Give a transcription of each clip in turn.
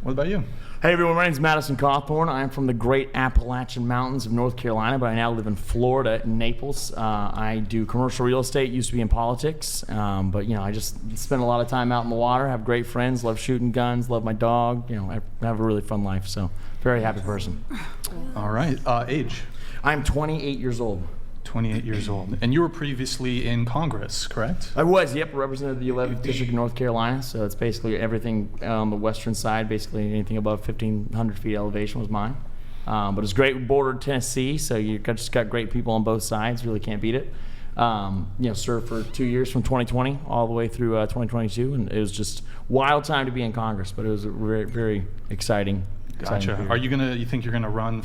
What about you? Hey everyone, my name is Madison Cawthorn. I'm from the great Appalachian Mountains of North Carolina, but I now live in Florida, in Naples. I do commercial real estate, used to be in politics, but I just spend a lot of time out in the water, have great friends, love shooting guns, love my dog. I have a really fun life, so very happy person. All right, age? I'm 28 years old. 28 years old. And you were previously in Congress, correct? I was, yep. Represented the 11th District of North Carolina, so it's basically everything on the western side. Basically anything above 1,500 feet elevation was mine. But it's great. We bordered Tennessee, so you just got great people on both sides. Really can't beat it. Served for 2 years from 2020 all the way through 2022, and it was just wild time to be in Congress, but it was a very, very exciting. Gotcha. Are you you think you're gonna run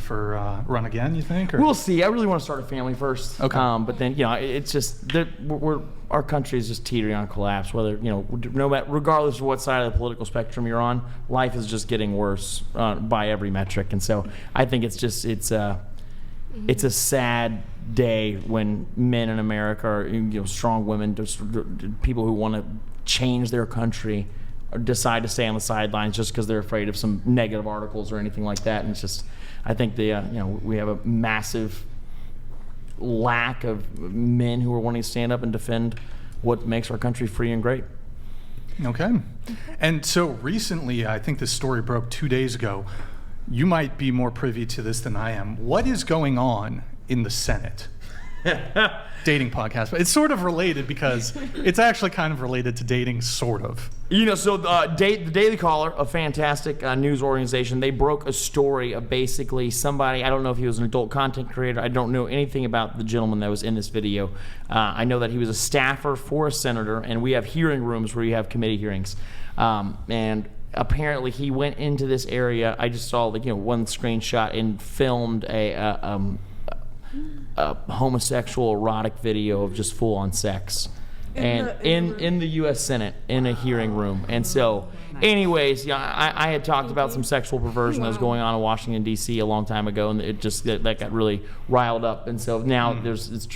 run again? You think? Or? We'll see. I really want to start a family first. Okay. But then it's just that our country is just teetering on collapse. Whether regardless of what side of the political spectrum you're on, life is just getting worse by every metric. And so I think it's a sad day when men in America are strong women, just people who want to change their country, decide to stay on the sidelines just because they're afraid of some negative articles or anything like that. And it's just, I think we have a massive lack of men who are wanting to stand up and defend what makes our country free and great. Okay. And so recently, I think this story broke 2 days ago. You might be more privy to this than I am. What is going on in the Senate? Dating podcast, but it's sort of related because it's actually kind of related to dating, sort of. So the Daily Caller, a fantastic news organization, they broke a story of basically somebody, I don't know if he was an adult content creator, I don't know anything about the gentleman that was in this video. I know that he was a staffer for a senator, and we have hearing rooms where you have committee hearings. And apparently he went into this area, I just saw one screenshot, and filmed a homosexual erotic video of just full-on sex in the U.S. Senate in a hearing room. And so anyways, I had talked about some sexual perversion that was going on in Washington D.C. a long time ago, and it just that got really riled up. And so now there's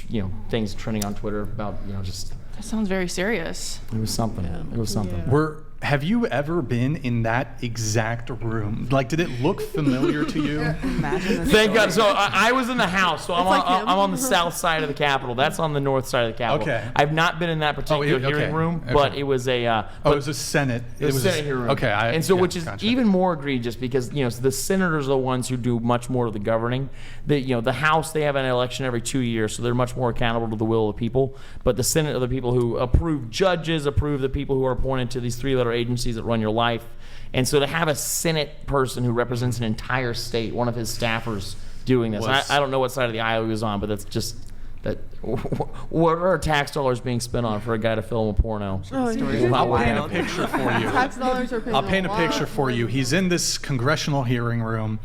things trending on Twitter about just. That sounds very serious. It was something. It was something. Yeah. Have you ever been in that exact room? Like, did it look familiar to you? Thank God. So I was in the House, so I'm on the south side of the Capitol. That's on the north side of the Capitol. Okay. I've not been in that particular hearing room, but it was a. it was a Senate. It was a Senate hearing room. Okay. Which is even more egregious because the senators are the ones who do much more of the governing. The House, they have an election every 2 years, so they're much more accountable to the will of the people. But the Senate are the people who approve judges, approve the people who are appointed to these three-letter agencies that run your life. And so to have a Senate person who represents an entire state, one of his staffers doing this, I don't know what side of the aisle he was on, but that's just that. What are our tax dollars being spent on for a guy to film a porno? I'll paint a picture for you. Tax dollars are paid. I'll paint a picture for you. He's in this congressional hearing room,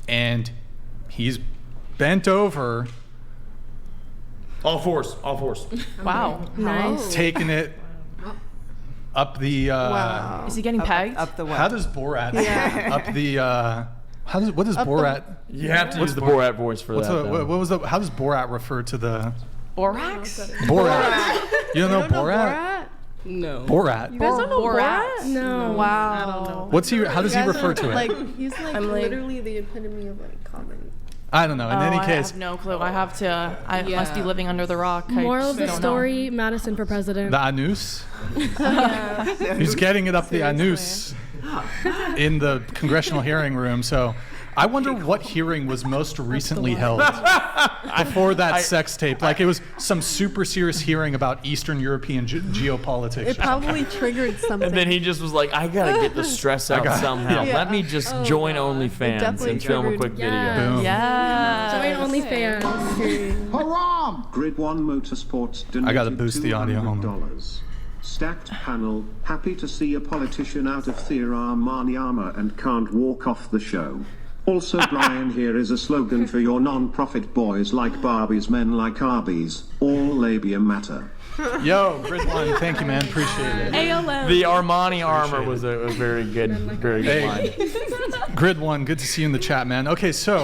and he's bent over. All fours. Wow. Nice. Taking it up the. Wow. Is he getting pegged? Up the what? How does Borat? Up the. What does Borat? You have to use the Borat voice for that. How does Borat refer to the? Borax? Borat. You don't know Borat? No. Borat. You guys don't know Borat? No. Wow. I don't know. What's he? How does he refer to it? He's literally the epitome of comedy. I don't know. In any case, I have no clue. I must be living under the rock. Moral of the story: Madison for president. The anus. He's getting it up the anus in the congressional hearing room. So, I wonder what hearing was most recently held before that sex tape. Like it was some super serious hearing about Eastern European geopolitics. It probably triggered something. And then he just was like, I gotta get the stress out somehow. Yeah. Let me just join OnlyFans and film a quick video. Boom. Yeah. Join OnlyFans. Haram! Grid 1 Motorsports donated I gotta boost the audio. Hold on. $200. Stacked panel, happy to see a politician out of Thea Armani armor and can't walk off the show. Also, Brian, here is a slogan for your non-profit boys like Barbies, men like Arby's. All labia matter. Yo, Grid 1, thank you, man. Appreciate it. ALM. The Armani armor was a very good line. Grid 1, good to see you in the chat, man. Okay, so.